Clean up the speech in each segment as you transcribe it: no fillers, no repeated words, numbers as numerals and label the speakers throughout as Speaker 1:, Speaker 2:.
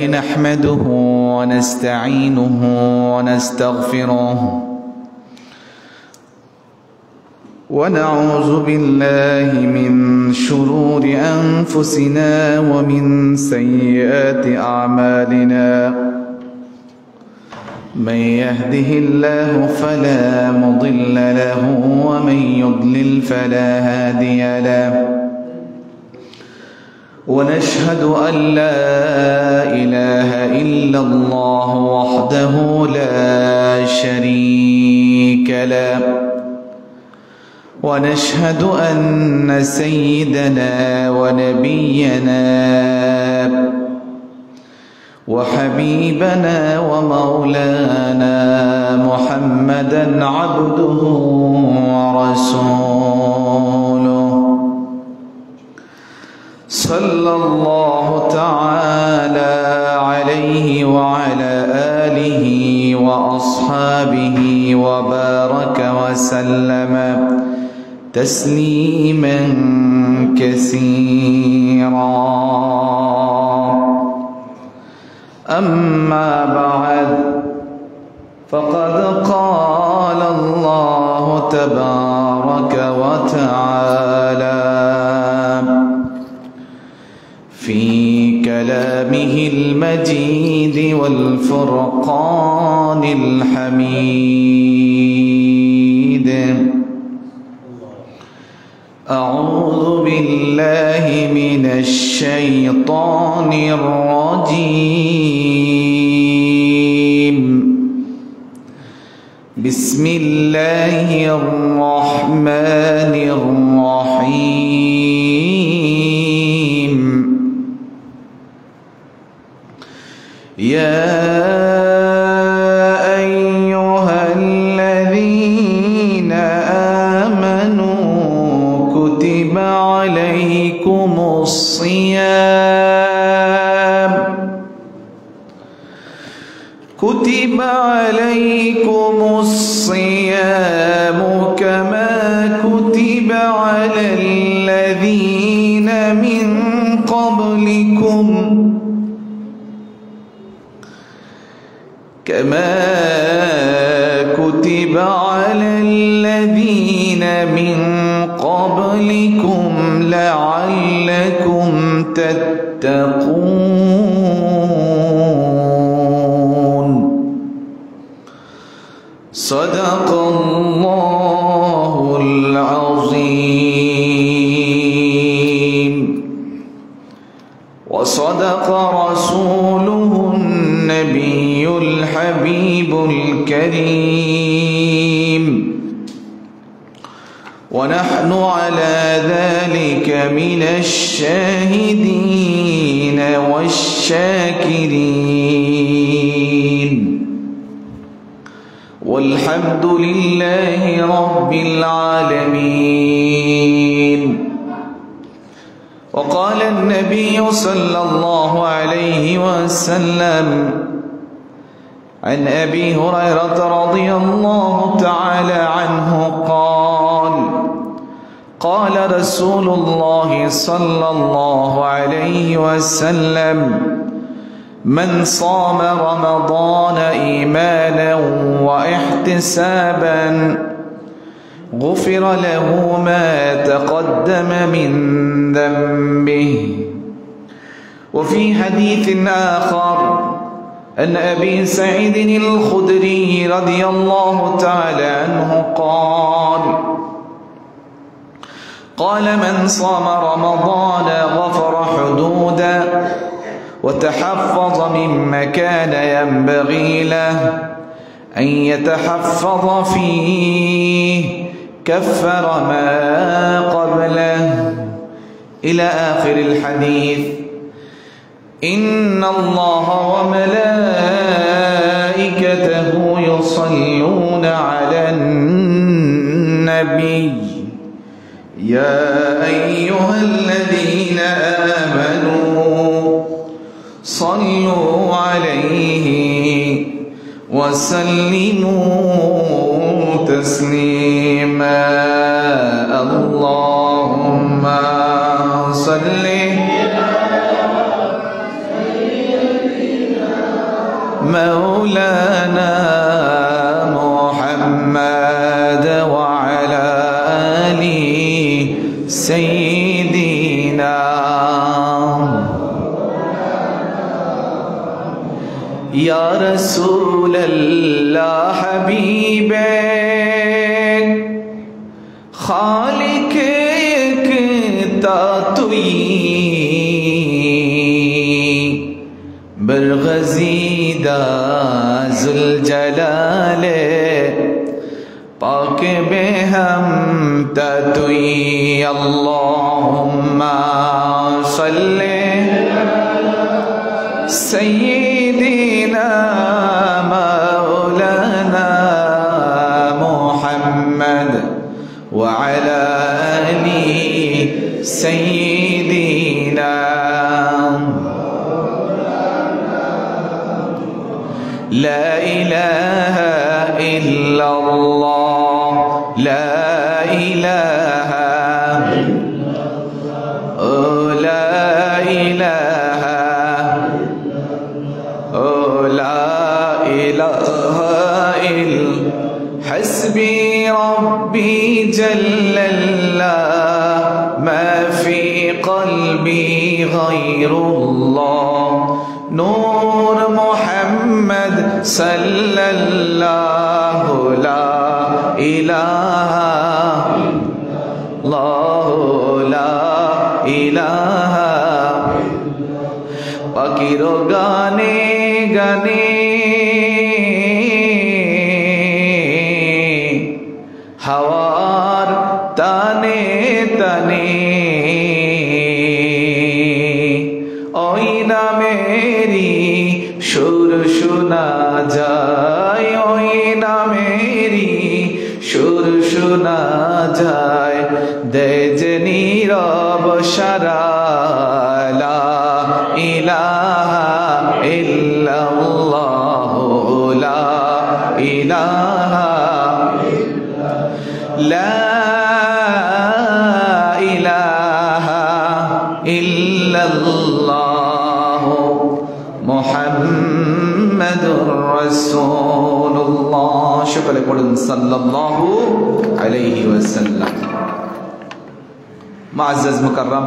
Speaker 1: نحمده ونستعينه ونستغفره ونعوذ بالله من شرور أنفسنا ومن سيئات أعمالنا. من يهده الله فلا مضل له ومن يضلل فلا هادي له. ونشهد أن لا إله إلا الله وحده لا شريك له. ونشهد أن سيدنا ونبينا وحبيبنا ومولانا محمدا عبده ورسوله صلى الله تعالى عليه وعلى آله وأصحابه وبارك وسلم تسليما كثيرا. أما بعد، فقد قال الله تبارك وتعالى في كلامه المجيد والفرقان الحميد: أعوذ بالله من الشيطان الرجيم. بسم الله الرحمن الرحيم. يا أيها الذين آمنوا كتب عليكم الصيام كما كتب على الذين من قبلكم لعلكم تتقون. صدق الله العظيم، وصدق رسوله النبي الحبيب الكريم، ونحن على ذلك من الشاهدين والشاكرين، والحمد لله رب العالمين. وقال النبي صلى الله عليه وسلم عن أبي هريرة رضي الله تعالى عنه قال رسول الله صلى الله عليه وسلم: من صام رمضان إيمانا واحتسابا غفر له ما تقدم من ذنبه. وفي حديث آخر عن أبي سعيد الخدري رضي الله تعالى عنه قال من صام رمضان غفر حدودا وتحفظ مما كان ينبغي له أن يتحفظ فيه كفر ما قبله، إلى آخر الحديث. إن الله وملائكته يصلون على النبي يا أيها الذين آمنوا صلوا عليه وسلموا تسليما. اللهم صل مولانا محمد وعلى آل سيدنا يا رسول الله حبيب خالق تاتوي برغزيدا ذوالجلال پاک بهم تاتوي اللهم صل سيدنا مولانا محمد وعلى آل سيدنا لا إله إلا الله لا إله لا إله لا إله إلا حسبي ربي جل الله ما في قلبي غير الله نور محمد صلى الله لا إله الله لا إله পাখিরো গানে গানে হাওয়ার তানে তানে ওই নামেরি সুর শোনা যায় ওই নামেরি সুর শোনা যায় দেজ নীরব সারা লা ইলাহা ইল্লাল্লাহ লা ইলাহা লা ইলাহা ইল্লাল্লাহ মুহাম্মাদুর রাসূলুল্লাহ সকলে পড়ুন সাল্লাল্লাহু আলাইহি ওয়াসাল্লাম মুআজ্জাজ মুকাররম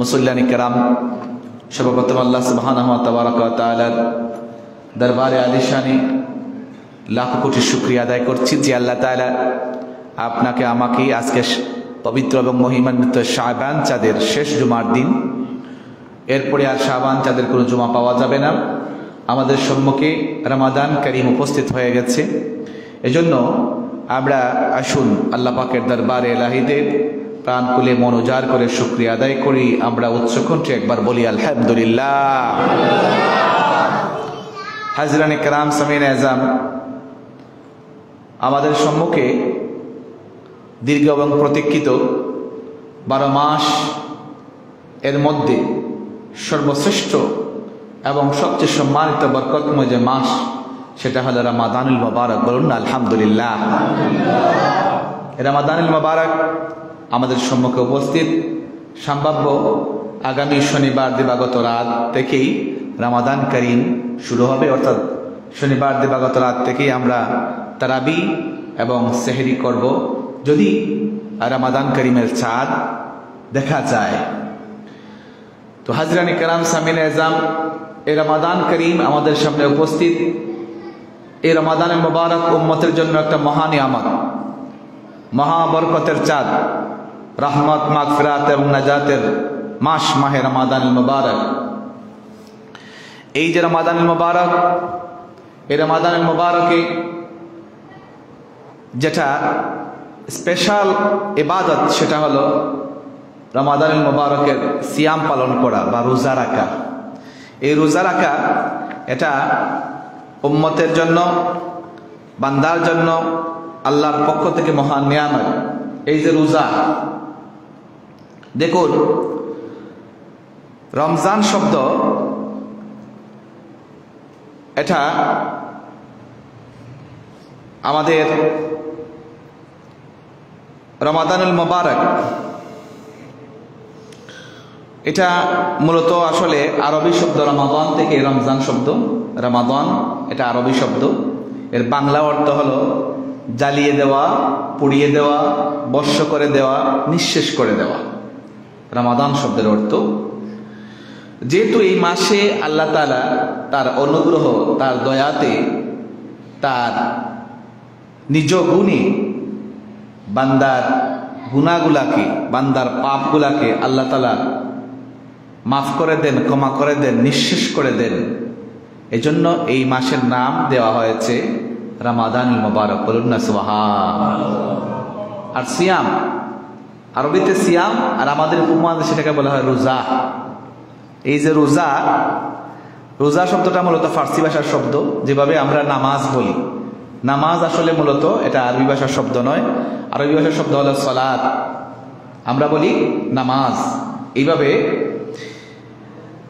Speaker 1: মুসল্লিয়ান কিরাম সর্বপ্রথম আল্লাহ সুবহানাহু ওয়া তাআলার দরবারে আলিশানে লাখ কোটি শুকরিয়া আদায় করছি যে আল্লাহ তাআলা আপনাকে আমাকে আজকে পবিত্র এবং মহিমান্বিত শাবান চাঁদের শেষ জুমার দিন এরপরে আর শাবান চাঁদের কোনো জুমা পাওয়া যাবে না আমাদের সম্মুখে রমাদান কারীম উপস্থিত হয়ে গেছে এজন্য আমরা আসুন আল্লাহ পাকের দরবারে ইলাহিতে প্রাণ খুলে মন উজাড় করে শুকরিয়া আদায় করি আমরা উচ্চকণ্ঠে একবার বলি আলহামদুলিল্লাহ হাজরানে কেরাম সামিনে আজম আমাদের সম্মুখে দীর্ঘ এবং প্রতীক্ষিত 12 মাস এর মধ্যে সর্বশ্রেষ্ঠ এবং সবচেয়ে সম্মানিত বরকতময় যে মাস সেটা হলো রমাদানুল মুবারক বলুন আলহামদুলিল্লাহ রমাদানুল মুবারক আমাদের সম্মুখে উপস্থিত সম্ভাব্য আগামী শনিবার দিবাগত রাত থেকেই রমাদান কারীম শুরু হবে অর্থাৎ শনিবার দিবাগত রাত থেকেই আমরা তারাবি এবং সেহরি করব যদি রমাদান কারীমের চাঁদ দেখা যায় তো হাজরানি কেরাম সামিনে আজম এই রমাদান কারীম আমাদের সামনে উপস্থিত এই রমাদানের মুবারক উম্মতের জন্য একটা মহা নিয়ামত মহা বরকতের চাঁদ রহমত মাগফিরাত এবং নাজাতের মাস মাহে রমাদানুল মুবারক এই যে রমাদানুল মুবারক এই রমাদানুল মুবারকে যেটা স্পেশাল ইবাদত সেটা হলো রমাদানুল মুবারকের সিয়াম পালন করা বা রোজা রাখা এই রোজা রাখা এটা উম্মতের জন্য বান্দার জন্য আল্লাহর পক্ষ থেকে মহান নিয়ামত এই যে রোজা দেখুন রমজান শব্দ এটা আমাদের রমাদানুল মুবারক এটা মূলত আসলে আরবি শব্দ রমাদান থেকে রমজান শব্দ। রমাদান এটা আরবি শব্দ, এর বাংলা অর্থ হলো জ্বালিয়ে দেওয়া, পুড়িয়ে দেওয়া, বর্ষ করে দেওয়া, নিঃশেষ করে দেওয়া। রমাদান শব্দের অর্থ। যেহেতু এই মাসে আল্লাহ তাআলা তার অনুগ্রহ, তার দয়াতে, তার নিজ গুণে বান্দার গুনাহগুলাকে, বান্দার পাপগুলাকে আল্লাহ তাআলা মাফ করে দেন, ক্ষমা করে দেন, নিঃশেষ করে দেন, এজন্য এই মাসের নাম দেওয়া হয়েছে রমাদানুল মুবারক। বলুন না সুবহানাল্লাহ। আর সিয়াম, আরবিতে সিয়াম, আর আমাদের উপমহাদেশে সেটাকে বলা হয় রোজা। এই যে রোজা, রোজা শব্দটা মূলত ফার্সি ভাষার শব্দ। যেভাবে আমরা নামাজ বলি, নামাজ আসলে মূলত এটা আরবি ভাষার শব্দ নয়। আরবি ভাষার শব্দ হলো সালাত, আমরা বলি নামাজ। এইভাবে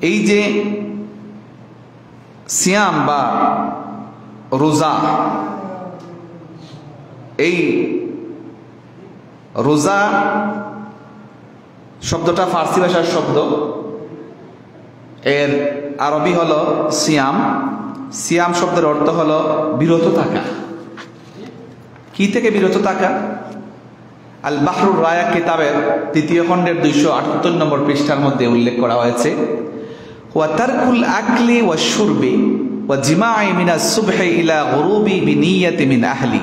Speaker 1: এই যে সিয়াম বা রোজা, এই রোজা শব্দটা ফার্সি ভাষার শব্দ, এর আরবি হলো সিয়াম। সিয়াম শব্দের অর্থ হলো বিরত থাকা। কি থেকে বিরত থাকা? আল বাহরুর রায়া কিতাবের ৩য় খণ্ডের ২৭৮ নম্বর পৃষ্ঠার মধ্যে উল্লেখ করা হয়েছে, ওয়া তারকুল আকলি ওয়া শুরবি ওয়া জিমাই মিনাস সুবহি ইলা গুরুবি বিনিয়াতি মিন আহলি।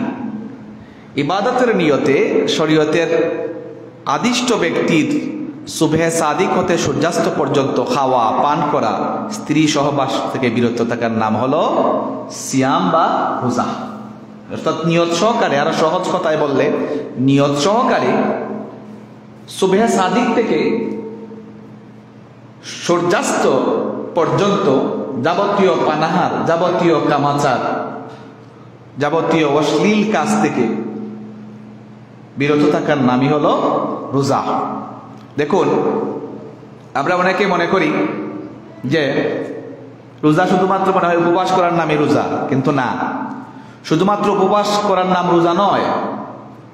Speaker 1: ইবাদতের নিয়তে, শরীয়তের আদিষ্ট ব্যক্তির সুবহে সাদিক হতে সূর্যাস্ত পর্যন্ত খাওয়া, পান করা, স্ত্রী সহবাস থেকে বিরত থাকার নাম হলো সিয়াম বা রোজা। অর্থাৎ নিয়ত সহকারে, আরো সহজ কথায় বললে নিয়ত সহকারে সুবহে সাদিক থেকে সূর্যাস্ত পর্যন্ত যাবতীয় পানাহার, যাবতীয় কামাচার, যাবতীয় অশ্লীল কাজ থেকে বিরত থাকার নামই হলো রোজা। দেখুন, আমরা অনেকে মনে করি যে রোজা শুধুমাত্র মনে হয় উপবাস করার নামই রোজা, কিন্তু না, শুধুমাত্র উপবাস করার নাম রোজা নয়,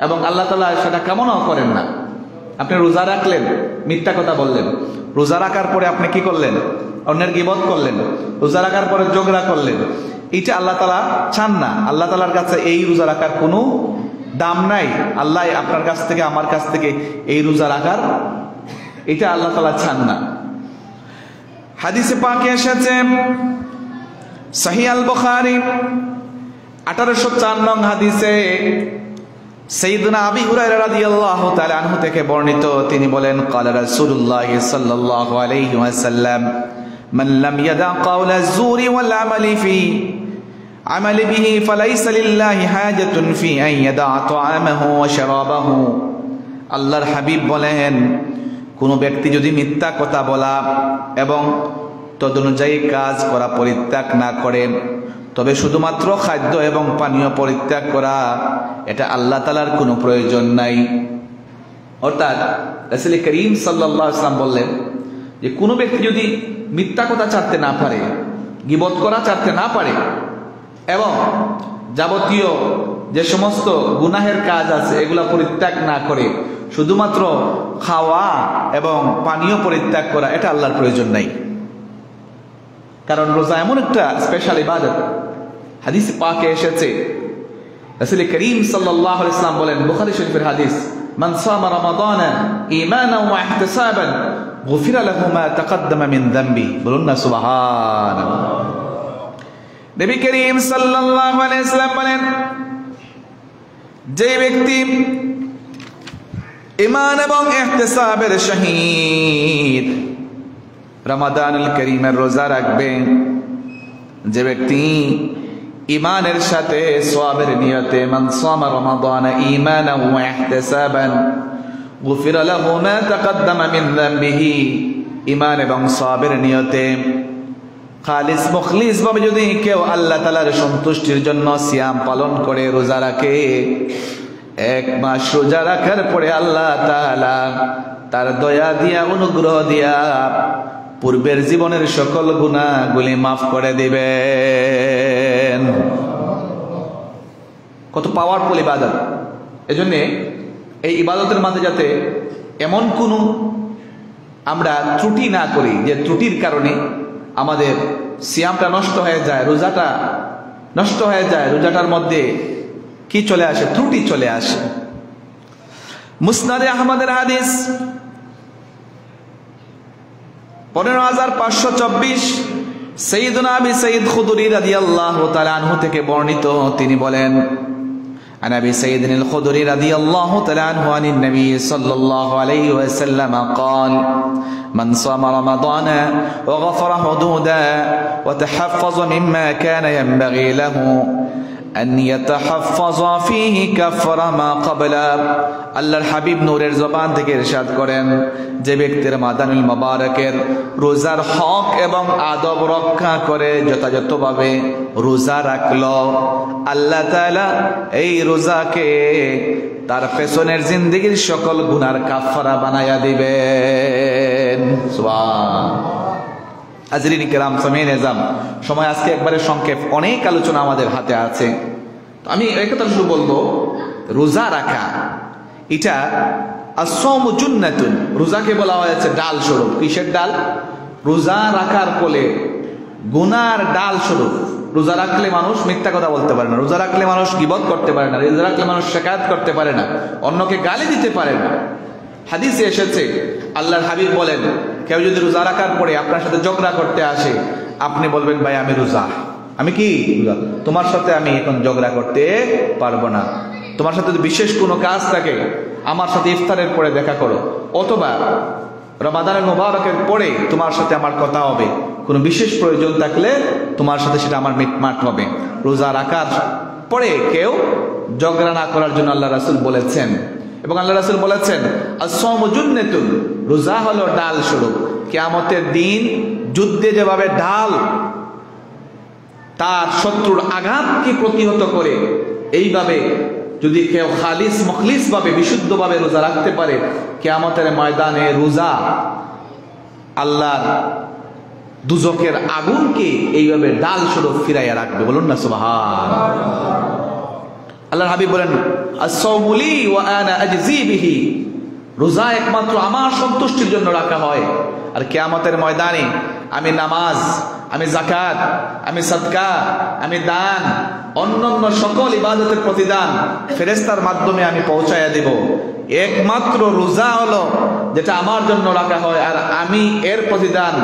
Speaker 1: এবং আল্লাহ তাআলা সেটা কামনাও করেন না। আপনি রোজা রাখলেন, মিথ্যা কথা বললেন, রোজা রাখার পরে আপনি কি করলেন? অন্যের গীবত করলেন, রোজা রাখার পরে ঝগড়া করলেন, এটা আল্লাহ তাআলা চান না। আল্লাহ তাআলার কাছে এই রোজা রাখার কোনো দাম নাই। আল্লাহ আপনার কাছ থেকে, আমার কাছ থেকে এই রোজা রাখার, এটা আল্লাহ তাআলা চান না। হাদিসে পাকে এসেছে, সহিহ আল বুখারী 1804 নং হাদিসে সাইয়্যিদুনা আবি হুরায়রা রাদিয়াল্লাহু তাআলা আনহু থেকে বর্ণিত, তিনি বলেন, ক্বালা রাসূলুল্লাহ সাল্লাল্লাহু আলাইহি ওয়াসাল্লাম, মান লাম ইয়াদা কাওলা যুরি ওয়াল আমালি ফি আমালি বিহি ফালাইসা লিল্লাহি হাজাতুন ফি আন ইয়াদা তাআমাহু ওয়া শারাবাহু। আল্লাহর হাবিব বলেন, কোন ব্যক্তি যদি মিথ্যা কথা বলা এবং তদনুযায়ী কাজ করা পরিত্যাগ না করে, তবে শুধুমাত্র খাদ্য এবং পানীয় পরিত্যাগ করা, এটা আল্লাহ তাআলার কোনো প্রয়োজন নাই। অর্থাৎ রাসূল করিম সাল্লাল্লাহু আলাইহি ওয়াসাল্লাম বললেন যে কোনো ব্যক্তি যদি মিথ্যা কথা ছাড়তে না পারে, গীবত করা ছাড়তে না পারে, এবং যাবতীয় যে সমস্ত গুনাহের কাজ আছে এগুলা পরিত্যাগ না করে শুধুমাত্র খাওয়া এবং পানীয় পরিত্যাগ করা, এটা আল্লাহর প্রয়োজন নাই। কারণ রোজা এমন একটা স্পেশাল ইবাদত। হাদিসে পাকে এসেছে, রাসূল করিম সাল্লাল্লাহু আলাইহি ওয়াসাল্লাম বলেন, বুখারী শরীফের হাদিস, মান সামা রমাদানা ঈমানান ওয়া ইহতিসাবান গুফিরা লাহু মা তাকদ্দামা মিন যামবি। বলুন না সুবহানাল্লাহ। নবী করিম সাল্লাল্লাহু আলাইহি ওয়াসাল্লাম বলেন, যে ব্যক্তি ঈমান এবং ইহতিসাবের সহিত রমাদানুল করিমের রোজা রাখবে, যে ব্যক্তি ঈমানের সাথে সওয়াবের নিয়তে, মান সামা রমাদানা ঈমানান ওয়া ইহতিসাবান গুফিরা লাহু মা তাকদ্দামা মিন যামবিহি, ঈমান এবং সওয়াবের নিয়তে খালিস মুখলিস ভাবে যদি কেউ আল্লাহ তাআলার সন্তুষ্টির জন্য সিয়াম পালন করে, রোজা রাখে, 1 মাস রোজা রাখার পরে আল্লাহ তাআলা তার দয়া দিয়া, অনুগ্রহ দিয়া পূর্বের জীবনের সকল গুনাহগুলি মাফ করে দিবেন। কত পাওয়ারফুল ইবাদত! এজন্য এই ইবাদতের মাঝে যাতে এমন কোনো আমরা ত্রুটি না করি, যে ত্রুটির কারণে আমাদের সিয়ামটা নষ্ট হয়ে যায়, রোজাটা নষ্ট হয়ে যায়, রোজাটার মধ্যে কি চলে আসে? ত্রুটি চলে আসে। মুসনাদে আহমদের হাদিস 15524 সাইয়্যিদুনা আবি সাইয়্যিদ খুদরি রাদিয়াল্লাহু তাআলা আনহু থেকে বর্ণিত, তিনি বলেন عن أبي سعيد الخدري رضي الله تعالى عنه عن النبي صلى الله عليه وسلم قال من صام رمضان وغفر حدودا وتحفظ مما كان ينبغي له أن يتحفظ فيه كفر ما قبل আল্লাহর হাবিব নূরের জবান থেকে ইরশাদ করেন, যে ব্যক্তির রমাদানুল মুবারকের রোজার হক এবং আদব রক্ষা করে যথাযথভাবে রোজা রাখলো, আল্লাহ তাআলা এই রোজাকে তার পেছনের জিন্দেগির সকল গুনার কাফারা বানায়া দিবেন। সুবহান। হাজরিন কিরাম, সামিন এজাম, সময় আজকে একবারে সংক্ষেপ, অনেক আলোচনা আমাদের হাতে আছে। আমি এই কথা শুধু বলবো, রোজা রাখা এটা আস-সাওমু জুন্নাতুন, রোজাকে বলা হয়েছে ডাল স্বরূপ। কিসের ডাল? রোজা রাখার ফলে গুনার ডাল স্বরূপ। রোজা রাখলে মানুষ মিথ্যা কথা বলতে পারে না, রোজা রাখলে মানুষ গীবত করতে পারে না, রোজা রাখলে মানুষ শিকায়ত করতে পারে না, অন্যকে গালি দিতে পারে না। হাদিসে এসেছে, আল্লাহর হাবিব বলেন, কেউ যদি রোজা রাখার পরে আপনার সাথে ঝগড়া করতে আসে, আপনি বলবেন, ভাই আমি রোজা, আমি কি তোমার সাথে আমি এখন ঝগড়া করতে পারবো না, তোমার সাথে যদি বিশেষ কোনো কাজ থাকে আমার সাথে ইফতারের পরে দেখা করো, অথবা রমাদানের মুবারকের পরে তোমার সাথে আমার কথা হবে, কোনো বিশেষ প্রয়োজন থাকলে তোমার সাথে সেটা আমার মিটমাট হবে। রোজা রাখার পরে কেউ ঝগড়া না করার জন্য আল্লাহ রাসূল বলেছেন। এবং আল্লাহ রাসূল বলেছেন, আস-সাওমু জুন্নাতুন, রোজা হলো ডাল স্বরূপ। কিয়ামতের দিন যুদ্ধে যেভাবে ঢাল তার শত্রুর আঘাতকে প্রতিহত করে, এইভাবে যদি কেউ খালিস মুখলিস ভাবে বিশুদ্ধভাবে রোজা রাখতে পারে, কিয়ামতের ময়দানে রোজা আল্লাহর দুজকের আগুনকে এইভাবে ডাল স্বরূপ ফিরাইয়া রাখবে। বলুন না সুবহানাল্লাহ। আল্লাহর হাবিব বলেন, আস-সাওমু লি ওয়া আনা আজজি বিহি, রোজা একমাত্র আমার সন্তুষ্টির জন্য রাখা হয়, আর কিয়ামতের ময়দানে আমি নামাজ, আমি যাকাত, আমি সাদকা, আমি দান, অন্যান্য সকল ইবাদতের প্রতিদান ফেরেশতার মাধ্যমে আমি পৌঁছায়া দিব। একমাত্র রোজা হলো যেটা আমার জন্য রাখা হয়, আর আমি এর প্রতিদান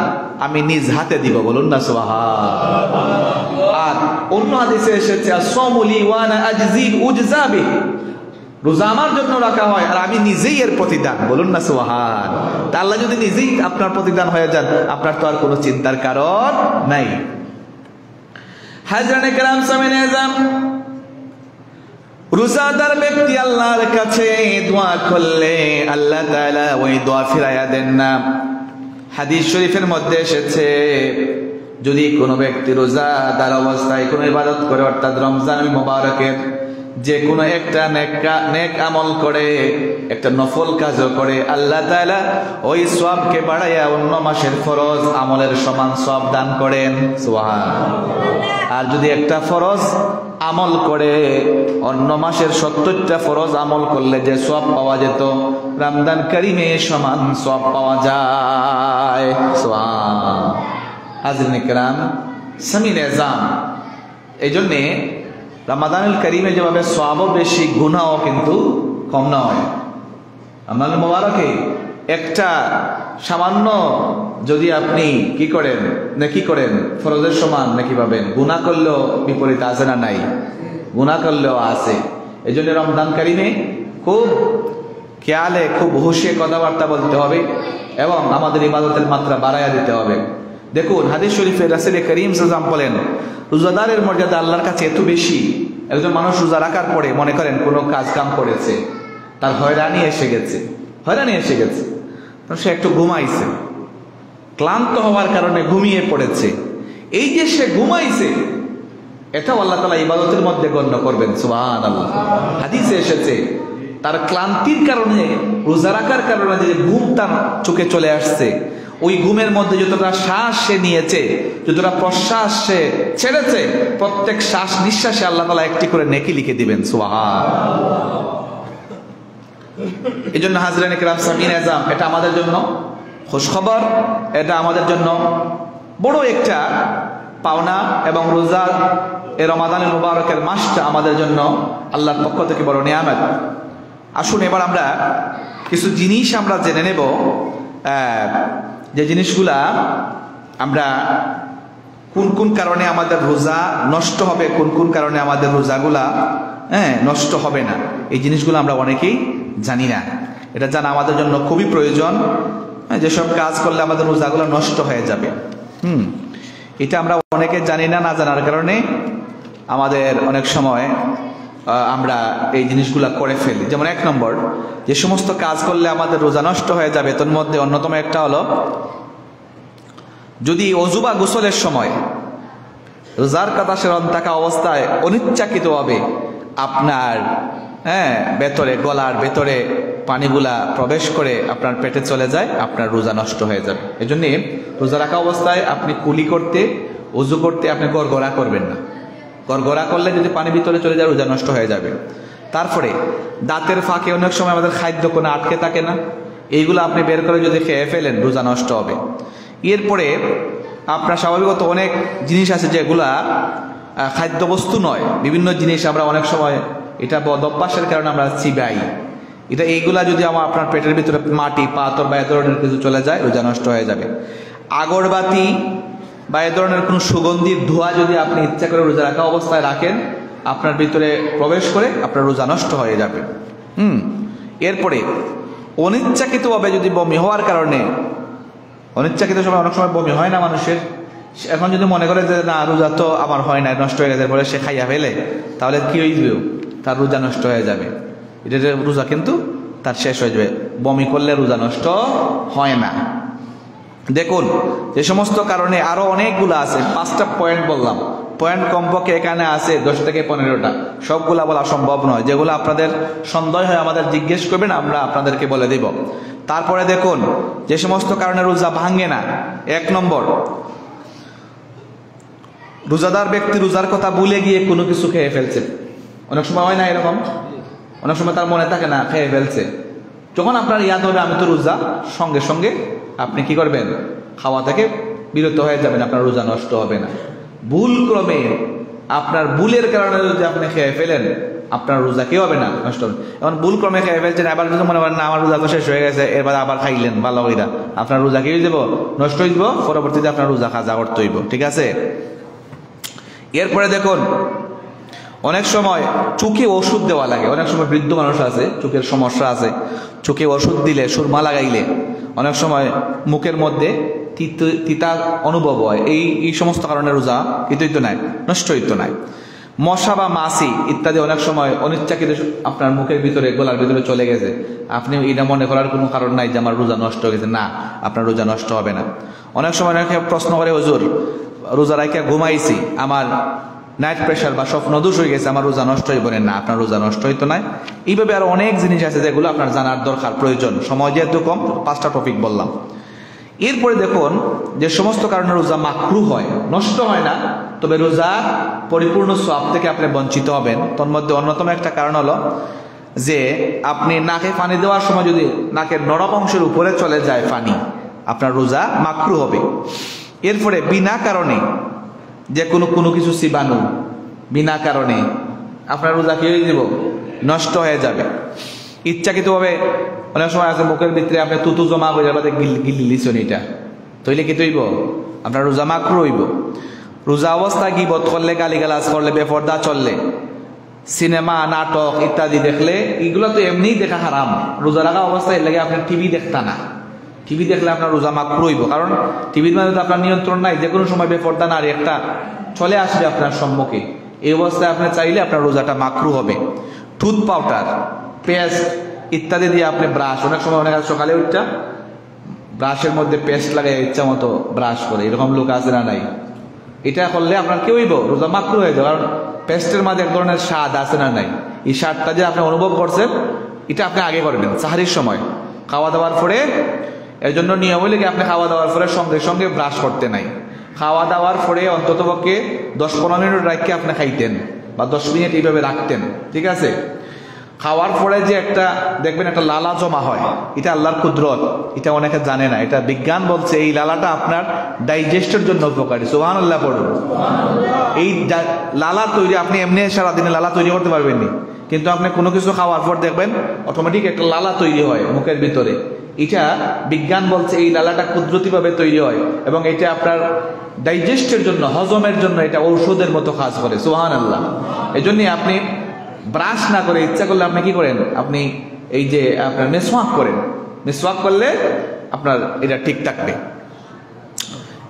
Speaker 1: আমি নিজ হাতে দিব। বলুন না সুবহানাল্লাহ। আর অন্য হাদিসে এসেছে, আস-সাওমু লি ওয়া আনা আজজি উজজা বিহি, রোজা আমার জন্য রাখা হয় আর আমি নিজেই এর প্রতিদান। বলুন না সুবহানাল্লাহ। তা আল্লাহ যদি নিজেই আপনার প্রতিদান হয়ে যান, আপনার তো আর কোনো চিন্তার কারণ নাই। হাজরানে কেরাম, সামিনে আযম, রোজাদার ব্যক্তি আল্লাহর কাছে দোয়া করলে আল্লাহ তাআলা ওই দোয়া ফিরাইয়া দেন না। হাদিস শরীফের মধ্যে এসেছে, যদি কোনো ব্যক্তি রোজাদার অবস্থায় কোনো ইবাদত করে, অর্থাৎ রমজানুল মুবারকের যে কোনো একটা নেক আমল করে, একটা নফল কাজও করে, আল্লাহ তাআলা ওই সওয়াবকে বাড়াইয়া অন্য মাসের ফরজ আমলের সমান সওয়াব দান করেন। সুবহানাল্লাহ। আর যদি একটা ফরজ আমল করে, অন্য মাসের 70টা ফরজ আমল করলে যে সওয়াব পাওয়া যেত, রমজান কারিমে সমান সওয়াব পাওয়া যায়। সুবহানাল্লাহ। হাজরিন কিরাম, সামিনে আযম, এই জন্যে রমাদানুল কারিমে যেভাবে সওয়াবও বেশি, গুনাহও কিন্তু কম নয়। রমজানুল মুবারকে একটা সামান্য যদি আপনি কি করেন, নেকি করেন, ফরজের সমান নেকি পাবেন। গুনাহ করলেও বিপরীত আছে না নাই? গুনাহ করলেও আছে। এই জন্য রমজান কারিমে খুব খেয়ালে, খুব হুঁশে কথাবার্তা বলতে হবে এবং আমাদের ইবাদতের মাত্রা বাড়াইয়া দিতে হবে। দেখুন, হাদিস শরীফে রাসূল করিম সাল্লাল্লাহু আলাইহি ওয়াসাল্লাম বলেন, রোজাদারের মর্যাদা আল্লাহর কাছে এত বেশি। একজন মানুষ রোজা রাখার পরে মনে করেন কোনো কাজ কাম করেছে, তার হয়রানি এসে গেছে, সে একটু ঘুমাইছে, ক্লান্ত হওয়ার কারণে ঘুমিয়ে পড়েছে। এই যে সে ঘুমাইছে, এটাও আল্লাহ তাআলা ইবাদতের মধ্যে গণ্য করবেন। সুবহানাল্লাহ। হাদিসে এসেছে, তার ক্লান্তির কারণে, রোজা রাখার কারণে যে ঘুম তার চোখে চলে আসছে, ওই ঘুমের মধ্যে যতটা শ্বাস সে নিয়েছে, যতটা প্রশ্বাস সে ছেড়েছে, প্রত্যেক শ্বাস নিঃশ্বাসে আল্লাহ তাআলা একটি করে নেকি লিখে দিবেন। সুবহানাল্লাহ। এই জন্য হাজরানে কিরাম, সামিনে আযম, এটা আমাদের জন্য খুশখবর, এটা আমাদের জন্য বড় একটা পাওনা, এবং রোজা এই রমাদানুল মুবারকের মাসটা আমাদের জন্য আল্লাহর পক্ষ থেকে বড় নিয়ামত। আসুন এবার আমরা কিছু জিনিস আমরা জেনে নেব, যে জিনিসগুলা আমরা কোন কোন কারণে আমাদের রোজা নষ্ট হবে, কোন কোন কারণে আমাদের রোজাগুলা নষ্ট হবে না। এই জিনিসগুলো আমরা অনেকেই জানি না। এটা জানা আমাদের জন্য খুবই প্রয়োজন। যেসব কাজ করলে আমাদের রোজাগুলো নষ্ট হয়ে যাবে, এটা আমরা অনেকে জানি না। না জানার কারণে আমাদের অনেক সময় আমরা এই জিনিসগুলা করে ফেলি। যেমন 1 নম্বর, যে সমস্ত কাজ করলে আমাদের রোজা নষ্ট হয়ে যাবে তার মধ্যে অন্যতম একটা হলো, যদি অজু বা গোসলের সময় রোজার কথা স্মরণ থাকা অবস্থায় অনিচ্ছাকৃতভাবে আপনার ভেতরে, গলার ভেতরে পানিগুলা প্রবেশ করে আপনার পেটে চলে যায়, আপনার রোজা নষ্ট হয়ে যাবে। এই জন্যে রোজা রাখা অবস্থায় আপনি কুলি করতে, অজু করতে আপনি গড়গড়া করবেন না। গড়গড়া করলে যদি পানি ভিতরে চলে যায় রোজা নষ্ট হয়ে যাবে। তারপরে দাঁতের ফাঁকে অনেক সময় আমাদের খাদ্য কোনো আটকে থাকে না, এইগুলো আপনি বের করে যদি খেয়ে ফেলেন রোজা নষ্ট হবে। এরপরে আপনার স্বাভাবিকত অনেক জিনিস আছে যেগুলা খাদ্যবস্তু নয়, বিভিন্ন জিনিস আমরা অনেক সময় এটা বদ অভ্যাসের কারণে আমরা চিবাই, এইগুলা যদি আপনার পেটের ভিতরে মাটি, পাথর বা এ ধরনের কিছু চলে যায় রোজা নষ্ট হয়ে যাবে। আগরবাতি বা এ ধরনের কোনো সুগন্ধির ধোঁয়া যদি আপনি ইচ্ছা করে রোজা রাখা অবস্থায় রাখেন, আপনার ভিতরে প্রবেশ করে আপনার রোজা নষ্ট হয়ে যাবে। এরপরে অনিচ্ছাকৃতভাবে যদি বমি হওয়ার কারণে, অনিচ্ছাকৃত সময় অনেক সময় বমি হয় না মানুষের, এখন যদি মনে করে যে না রোজা তো আমার হয় না, নষ্ট হয়ে গেছে, বলে সে খাইয়া ফেলে, তাহলে কি হইবে? তার রোজা নষ্ট হয়ে যাবে। এটা রোজা কিন্তু তার শেষ হয়ে যাবে। বমি করলে রোজা নষ্ট হয় না। দেখুন, যে সমস্ত কারণে আরো অনেকগুলো আছে, 5টা পয়েন্ট বললাম, পয়েন্ট কমপক্ষে এখানে আছে 10 থেকে 15টা, সবগুলা বলা সম্ভব নয়। যেগুলো আপনাদের সন্দেহ হয় আমাদের জিজ্ঞেস করবেন, আমরা আপনাদেরকে বলে দিব। তারপরে দেখুন, যে সমস্ত কারণে রোজা ভাঙে না। 1 নম্বর, রোজাদার ব্যক্তি রোজার কথা ভুলে গিয়ে কোনো কিছু খেয়ে ফেলছে। অনেক সময় হয় না এরকম? অনেক সময় তার মনে থাকে না, খেয়ে ফেলছে। যখন আপনার ইয়াদ হবে আমি তো রোজা, সঙ্গে সঙ্গে আপনি কি করবেন? খাওয়া থেকে বিরত হয়ে যাবেন, আপনার রোজা নষ্ট হবে না। ভুল ক্রমে আপনার ভুলের কারণে যদি আপনি খেয়ে ফেলেন, আপনার রোজা কি হবে না? নষ্ট হবে। এখন ভুল ক্রমে খেয়ে ফেলছেন, এবার যদি মনে করেন না আমার রোজা তো শেষ হয়ে গেছে, এবার আবার খাইলেন ভালো হইরা, আপনার রোজা কি হয়ে যাব? নষ্ট হয়ে যাব। পরবর্তীতে আপনার রোজা খাজা করতে হইব। ঠিক আছে? এরপরে দেখুন, অনেক সময় চোখে ওষুধ দেওয়া লাগে। অনেক সময় বৃদ্ধ মানুষ আছে, চোখের সমস্যা আছে, চোখে ওষুধ দিলে, সুরমা লাগাইলে অনেক সময় মুখের মধ্যে তিতা অনুভব হয়। এই সমস্ত কারণে রোজা কিন্তু নাই, নষ্ট হইতো নাই। মশা বা মাছি ইত্যাদি অনেক সময় অনিচ্ছাকৃত আপনার মুখের ভিতরে, গলার ভিতরে চলে গেছে, আপনি এটা মনে করার কোনো কারণ নাই যে আমার রোজা নষ্ট হয়ে গেছে। না, আপনার রোজা নষ্ট হবে না। অনেক সময় অনেকে প্রশ্ন করে, হুজুর রোজা রাইখা ঘুমাইছি, আমার নাইট প্রেশার বা স্বপ্নদোষ হয়ে গেছে, আমার রোজা নষ্ট হয়ে বলেন না, আপনার রোজা নষ্ট হইতো না। এইভাবে আরো অনেক জিনিস আছে যেগুলো আপনার জানার দরকার, প্রয়োজন। সময় যেহেতু কম, 5টা টপিক বললাম। এরপরে দেখুন, যে সমস্ত কারণে রোজা মাকরুহ হয়, নষ্ট হয় না, তবে রোজা পরিপূর্ণ সওয়াব থেকে আপনি বঞ্চিত হবেন। তোর মধ্যে অন্যতম একটা কারণ হলো যে আপনি নাকে পানি দেওয়ার সময় যদি নাকের নরম অংশের উপরে চলে যায় পানি, আপনার রোজা মাকরুহ হবে। এরপরে বিনা কারণে যে কোনো কিছু চিবানো, বিনা কারণে আপনার রোজা কি হয়ে যাব? নষ্ট হয়ে যাবে। ইচ্ছাকৃতভাবে অনেক সময় আছে মুখের ভিতরে আপনি তুতু জমা করে গিলি লিছেন, এটা তৈলে কি তৈব? আপনার রোজা মাকরুহ হইব। রোজা অবস্থা গীবত করলে, গালিগালাজ করলে, বেপর্দা চললে, সিনেমা, নাটক ইত্যাদি দেখলে, এগুলো তো এমনিই দেখা হারাম। রোজা রাখা অবস্থায় এর লাগে আপনি টিভি দেখতা না। টিভি দেখলে আপনার রোজা মাকরুহ হইব, কারণ টিভির মধ্যে আপনার নিয়ন্ত্রণ নাই। যে কোনো সময় বেপর্দা নারী একটা চলে আসবে আপনার সম্মুখে, এই অবস্থায় আপনি চাইলে আপনার রোজাটা মাকরুহ হবে। টুথ পাউডার, পেস্ট ইত্যাদি দিয়ে আপনি ব্রাশ, অনেক সময় অনেক সকালে উঠটা ব্রাশের মধ্যে পেস্ট লাগাই ইচ্ছা মতো ব্রাশ করে, এরকম লোক আছে না নাই? এটা করলে আপনার কি হইব? রোজা মাকরুহ হয়ে যাবে। কারণ পেস্টের মাঝে এক ধরনের স্বাদ আছে না নাই? এই স্বাদটা যে আপনি অনুভব করছেন, এটা আপনি আগে করবেন সাহারির সময়, খাওয়া দাওয়ার পরে। এর জন্য নিয়ম হইলে কি আপনি খাওয়া দাওয়ার পরে সঙ্গে সঙ্গে ব্রাশ করতে নাই। খাওয়া দাওয়ার পরে অন্তত পক্ষে 10-15 মিনিট রাখকে আপনি খাইতেন, বা 10 মিনিট এইভাবে রাখতেন। ঠিক আছে? খাওয়ার পরে যে একটা দেখবেন একটা লালা জমা হয়, এটা আল্লাহর কুদরত, এটা অনেকে জানে না। এটা বিজ্ঞান বলছে এই লালাটা আপনার ডাইজেস্টের জন্য উপকারী। সুবহানাল্লাহ পড়ুন। এই লালা তৈরি আপনি এমনি সারাদিনে লালা তৈরি করতে পারবেন না, কিন্তু আপনি কোনো কিছু খাওয়ার পর দেখবেন অটোমেটিক একটা লালা তৈরি হয় মুখের ভিতরে। এটা বিজ্ঞান বলছে এই লালাটা কুদরতিভাবে তৈরি হয় এবং এটা আপনার ডাইজেস্টের জন্য, হজমের জন্য এটা ঔষধের মতো কাজ করে। সুবহানাল্লাহ। এই জন্যই আপনি ব্রাশ না করে ইচ্ছা করলে আপনি কি করেন, আপনি এই যে আপনার মেসওয়াক করেন, মেসওয়াক করলে আপনার এটা ঠিক থাকবে।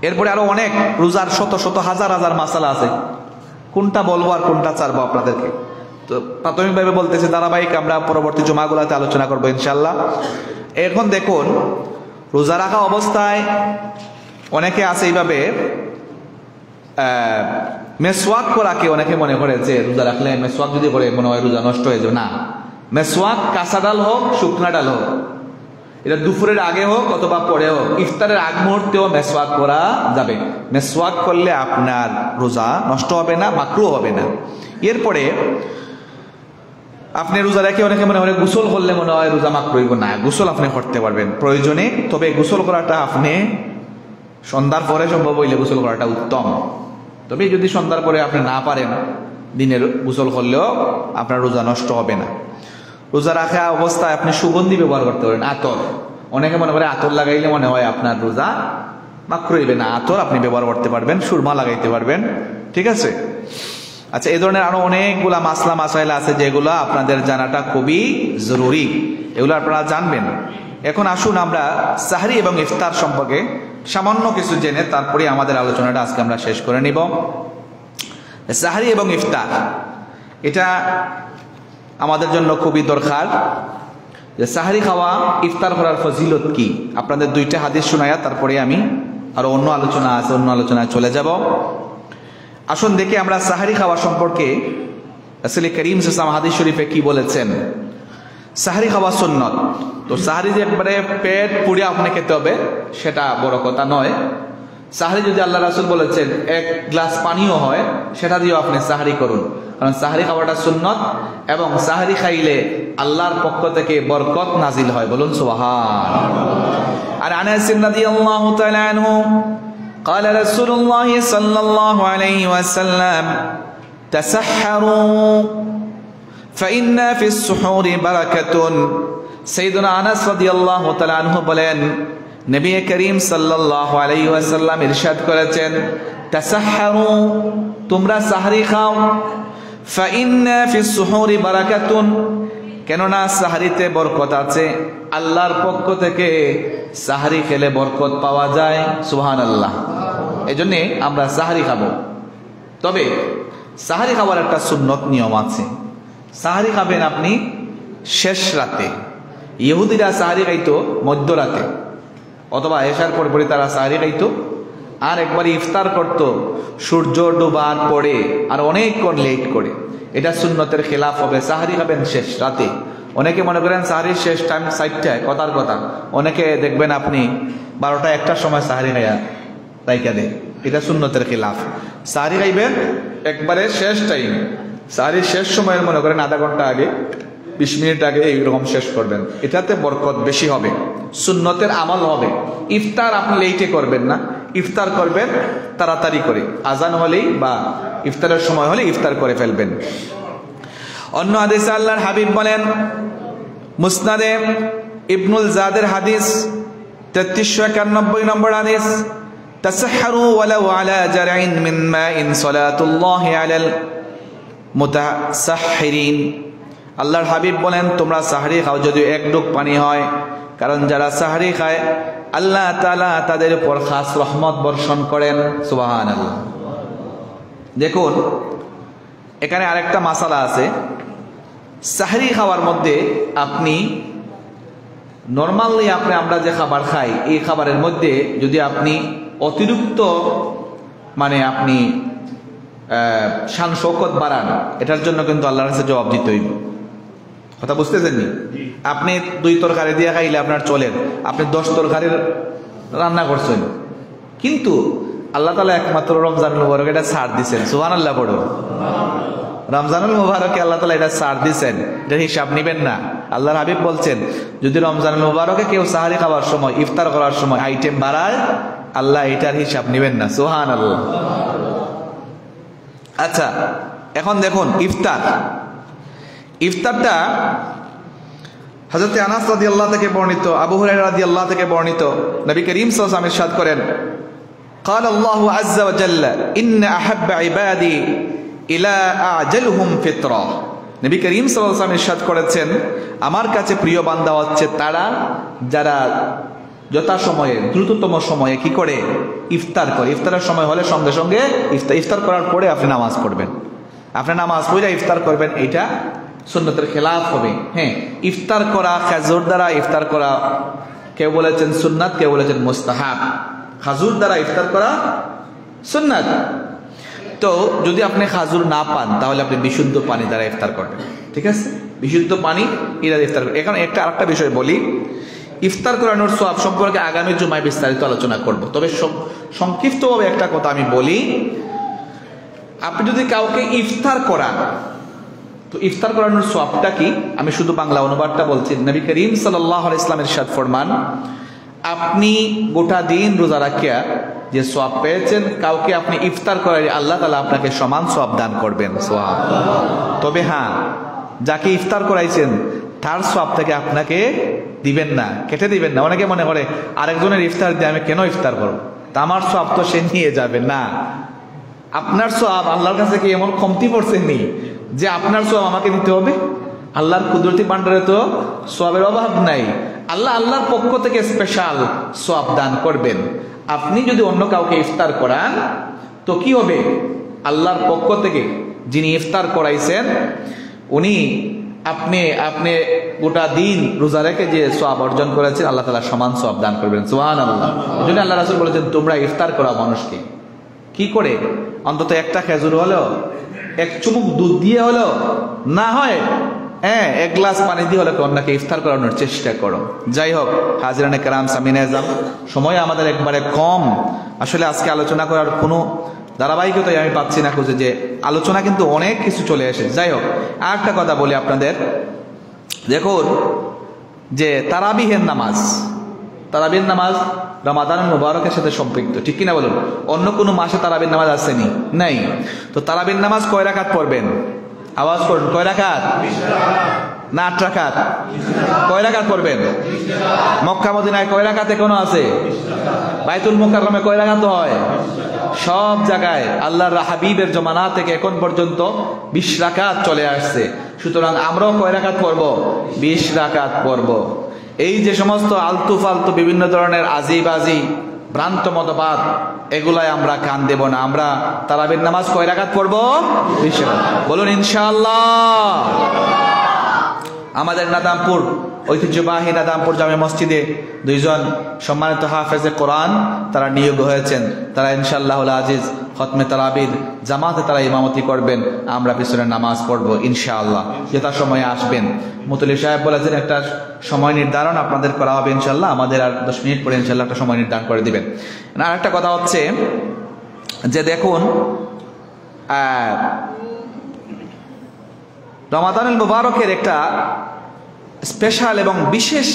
Speaker 1: এরপরে আরো অনেক রোজার শত শত হাজার হাজার মাসালা আছে, কোনটা বলবো আর কোনটা ছাড়বো আপনাদেরকে। তো প্রাথমিকভাবে বলতেছে, ধারাবাহিক আমরা পরবর্তী জুমাগুলোতে আলোচনা করবো ইনশাল্লাহ। এখন দেখুন, রোজা রাখা অবস্থায় অনেকে আছে এইভাবে মেসওয়াক করাকে অনেকে মনে করে যে রোজা রাখলে মেসওয়াক যদি করে মনে হয় রোজা নষ্ট হয়ে যাবে। না, মেসওয়াক কাঁচা ডাল হোক শুকনা ডাল হোক, এটা দুপুরের আগে হোক অথবা পরে হোক, ইফতারের আগ মুহূর্তেও মেসওয়াক করা যাবে। মেসওয়াক করলে আপনার রোজা নষ্ট হবে না, মাকরুহ হবে না। এরপরে আপনি রোজা রেখে অনেকে মনে হয় গোসল করলে মনে হয় রোজা মাকরুহ হইব না, গোসল আপনি করতে পারবেন প্রয়োজনে। তবে গোসল করাটা আপনি সন্ধ্যার পরে সম্ভব হইলে গোসল করাটা উত্তম। তবে যদি সন্ধ্যার পরে আপনি না পারেন, দিনের গোসল করলেও আপনার রোজা নষ্ট হবে না। রোজা রাখা অবস্থায় আপনি সুগন্ধি ব্যবহার করতে পারেন, আতর। অনেকে মনে করে আতর লাগাইলে মনে হয় আপনার রোজা মাকরুহ হইবে না, আতর আপনি ব্যবহার করতে পারবেন, সুরমা লাগাইতে পারবেন, ঠিক আছে। আচ্ছা, এই ধরনের আরো অনেকগুলা মাসলা মাসাইল আছে যেগুলো আপনাদের জানাটা খুবই জরুরি, এগুলো আপনারা জানবেন। এখন আসুন আমরা সাহরি এবং ইফতার সম্পর্কে সামান্য কিছু জেনে তারপরে আমাদের আলোচনাটা আজকে আমরা শেষ করে নিব। সাহরি এবং ইফতার এটা আমাদের জন্য খুবই দরকার। যে সাহরি খাওয়া, ইফতার করার ফজিলত কি, আপনাদের দুইটা হাদিস শোনায়া তারপরে আমি আরো অন্য আলোচনা আছে, অন্য আলোচনায় চলে যাব। আসুন দেখি আমরা সাহরি খাওয়া সম্পর্কে রাসূল করিম সাল্লাল্লাহু আলাইহি ওয়াসাল্লাম হাদিস শরীফে কি বলেছেন। সাহরি খাওয়া সুন্নত। তো সাহরি যে একবারে পেট পুড়ে আপনি খেতে হবে সেটা বড় কথা নয়। সাহরি যদি আল্লাহ রাসূল বলেছেন এক গ্লাস পানিও হয়, সেটা দিয়েও আপনি সাহরি করুন, কারণ সাহরি খাওয়াটা সুন্নত এবং সাহরি খাইলে আল্লাহর পক্ষ থেকে বরকত নাজিল হয়। বলুন সুবহানাল্লাহ। আর আনাস রাদিয়াল্লাহু তাআলা আনহু قال رسول الله صلى الله عليه وسلم تسحروا فإن في السحور بركة। سيدنا আনাস রাদিয়াল্লাহু তাআলা আনহু বলেন, নবী করিম সাল্লাল্লাহু আলাইহি ওয়াসাল্লাম ইরশাদ করেছেন, তাসাহহারু, তোমরা সাহরি খাও, ফাইন্না ফিস সুহুরি বারাকাতুন, কেননা সাহরিতে বরকত আছে, আল্লাহর পক্ষ থেকে সাহরি খেলে বরকত পাওয়া যায়। সুবহানাল্লাহ। এই জন্যে আমরা সাহরি খাবো। তবে সাহরি খাবার একটা সুন্নত নিয়ম আছে। সাহরি খাবেন আপনি শেষ রাতে। ইহুদিরা সাহরি খাইতো মধ্যরাতে অথবা এশার পরে তারা সাহরি খাইতো, আর একবার ইফতার করত সূর্য ডোবার পরে আর অনেকক্ষণ লেট করে। এটা সুন্নতের খেলাফ হবে। সাহরি খাবেন শেষ রাতে। অনেকে মনে করেন সাহরির শেষ টাইম 4টায়, কথার কথা। অনেকে দেখবেন আপনি 12টা 1টার সময় সাহরি খাইয়া রাইকা দেয়, এটা সুন্নতের খেলাফ। সাহরি খাইবেন একবারে শেষ টাইম, সাহরির শেষ সময়ের মনে করেন আধা ঘন্টা আগে, 20 মিনিট আগে এইরকম শেষ করবেন, এটাতে বরকত বেশি হবে, সুন্নতের আমল হবে। ইফতার আপনি লেটে করবেন না, ইফতার করবেন তাড়াতাড়ি করে, আজান হলেই বা ইফতারের সময় হলে ইফতার করে ফেলবেন। অন্য হাদিসে আল্লাহর হাবিব বলেন, মুসনাদে ইবনুল জাদের হাদিস 3391 নম্বর হাদিস, তাসাহহারু ওয়ালাউ আলা জারইন মিন মাইন সালাতুল্লাহি আলাল মুতাসাহহিরিন। আল্লাহর হাবিব বলেন, তোমরা সাহরি খাও যদি এক ডুব পানি হয়, কারণ যারা সাহরি খায় আল্লাহ তাআলা তাদের উপর খাস রহমত বর্ষণ করেন। সুবহানাল্লাহ। দেখুন এখানে আরেকটা মাসালা আছে। সাহরি খাওয়ার মধ্যে আপনি নর্মালি আমরা যে খাবার খাই, এই খাবারের মধ্যে যদি আপনি অতিরিক্ত আপনি শান শৌকত বাড়ান, এটার জন্য কিন্তু আল্লাহর কাছে জবাব দিতে হইব। কথা বুঝতেছেন নি? আপনি 2 তরকারি দিয়ে খাইলে আপনার চলেন, আপনি 10 তরকারির রান্না করছেন, কিন্তু আল্লাহ তাআলা একমাত্র রমজান মুবারক এটা ছাড় দিচ্ছেন। সুবহানাল্লাহ পড়ো। রমজানুল মুবারকে আল্লাহ তাআলা এটা ছাড় দিয়েছেন, এটার হিসাব নেবেন না। আল্লাহর হাবিব বলছেন যদি রমজানুল মুবারকে কেউ সাহারি খাওয়ার সময়, ইফতার করার সময় আইটেম বাড়ায়, আল্লাহ এটার হিসাব নেবেন না। সুবহানাল্লাহ। আচ্ছা, এখন দেখুন ইফতারটা হযরত আনাস রাদিয়াল্লাহু থেকে বর্ণিত, আবু হুরায়রা রাদিয়াল্লাহু থেকে বর্ণিত, নবী করিম সাল্লাল্লাহু আলাইহি ওয়াসাল্লাম ইরশাদ করেন, قال الله عز وجل إن أحب عبادي إلى أعجلهم فطرة। নবী করিম সাল্লাল্লাহু আলাইহি ওয়াসাল্লাম ইরশাদ করেছেন, আমার কাছে প্রিয় বান্দা হচ্ছে তারা যারা যথাসময়ে, দ্রুততম সময়ে কি করে? ইফতার করে। ইফতারের সময় হলে সঙ্গে সঙ্গে ইফতার করার পরে আপনি নামাজ পড়বেন। আপনি নামাজ পড়ে ইফতার করবেন, এটা সুন্নতের খেলাফ হবে। হ্যাঁ, ইফতার করা, খেজুর দ্বারা ইফতার করা, কেউ বলেছেন সুন্নাত, কেউ বলেছেন মুস্তাহাব। খাজুর দ্বারা ইফতার করা সুন্নাত। তো যদি আপনি খাজুর না পান তাহলে আপনি বিশুদ্ধ পানি দ্বারা ইফতার করবেন। ঠিক আছে, বিশুদ্ধ পানি এরা ইফতার করবেন। এখন আরেকটা বিষয় বলি, ইফতার করানোর সওয়াব সম্পর্কে আগামী জুমায় বিস্তারিত আলোচনা করব। তবে সংক্ষিপ্তভাবে একটা কথা আমি বলি, আপনি যদি কাউকে ইফতার করান, তো ইফতার করানোর সওয়াবটা কি? আমি শুধু বাংলা অনুবাদটা বলছি। নবী করিম সাল্লাল্লাহু আলাইহি ওয়াসাল্লামের ইরশাদ ফরমান, আপনি গোটা দিন রোজা রাখিয়া যে সওয়াব পেয়েছেন, কাউকে আপনি ইফতার করালে আল্লাহ তাআলা আপনাকে সমান সওয়াব দান করবেন। সুবহানাল্লাহ। তবে হ্যাঁ, যাকে ইফতার করাইছেন তার সওয়াব থেকে আপনাকে দিবেন না, কেটে দিবেন না। অনেকে মনে করে আরেকজনের ইফতার দিয়ে আমি কেন ইফতার করব, তা আমার সওয়াব তো সে নিয়ে যাবে না। আপনার সওয়াব আল্লাহর কাছে কি এমন কমতি পড়ছেননি যে আপনার সওয়াব আমাকে নিতে হবে? আল্লাহর কুদরতি ভান্ডারে তো সওয়াবের অভাব নাই। আল্লাহর পক্ষ থেকে স্পেশাল সওয়াব দান করবেন। আপনি যদি অন্য কাউকে ইফতার করান তো কি হবে? আল্লাহর পক্ষ থেকে যিনি ইফতার করাইছেন উনি আপনি গোটা দিন রোজা রেখে যে সওয়াব অর্জন করেছেন, আল্লাহ তাআলা সমান সওয়াব দান করবেন। সুবহানাল্লাহ। এজন্য আল্লাহ রাসূল বলেছেন, তোমরা ইফতার করাও মানুষকে। কি করে? অন্তত একটা খেজুর হলো, এক চুমুক দুধ দিয়ে হলো, না হয় এক গ্লাস পানি দিয়ে হলো অন্যকে ইফতার করানোর চেষ্টা করো। যাই হোক, হাজিরানে কেরাম, সামিনে আজম, সময় আমাদের একবারে কম। আসলে আজকে আলোচনা করার কোনো ধারাবাহিকতাই আমি পাচ্ছি না খুঁজে, যে আলোচনা কিন্তু অনেক কিছু চলে আসে। যাই হোক, আর একটা কথা বলি আপনাদের, দেখুন যে তারাবিহের নামাজ রমাদানুল মুবারকের সাথে সম্পৃক্ত, ঠিক কিনা বলুন? অন্য কোনো মাসে তারাবির নামাজ আসেনি, নাই। তো তারাবির নামাজ কয় রাকাত পড়বেন? আওয়াজ করুন, কয় রাকাত? না 8 রাকাত? কয় রাকাত পড়বেন? মক্কা মদিনায় কয় রাকাত এখনো আছে? বাইতুল মুকাররমে কয় রাকাত হয়? সব জায়গায় আল্লাহর হাবিবের জমানা থেকে এখন পর্যন্ত 20 রাকাত চলে আসছে। সুতরাং আমরাও কয় রাকাত পড়ব? 20 রাকাত পড়ব। এই যে সমস্ত আলতু ফালতু বিভিন্ন ধরনের আজিবাজি ভ্রান্ত মতবাদ, এগুলাই আমরা কান দেব না। আমরা তারাবির নামাজ কয় রাকাত পড়ব? 20 রাকাত। বলুন ইনশাআল্লাহ। আমাদের নাদামপুর, ঐতিহ্যবাহী নাদামপুর জামে মসজিদে 2 জন সম্মানিত হাফেজে কোরআন তারা নিয়োগ হয়েছেন। তারা ইনশাআল্লাহুল আজিজ খতমে তারাবির জামাতে তারা ইমামতি করবেন, আমরা পিছনে নামাজ পড়ব ইনশাআল্লাহ। যথাসময়ে আসবেন। মুতলি সাহেব বলেছেন একটা সময় নির্ধারণ আপনাদের করা হবে ইনশাআল্লাহ। আমাদের আর 10 মিনিট পরে ইনশাআল্লাহ একটা সময় নির্ধারণ করে দিবেন। আর একটা কথা হচ্ছে যে দেখুন, রমাদানুল মুবারকের একটা স্পেশাল এবং বিশেষ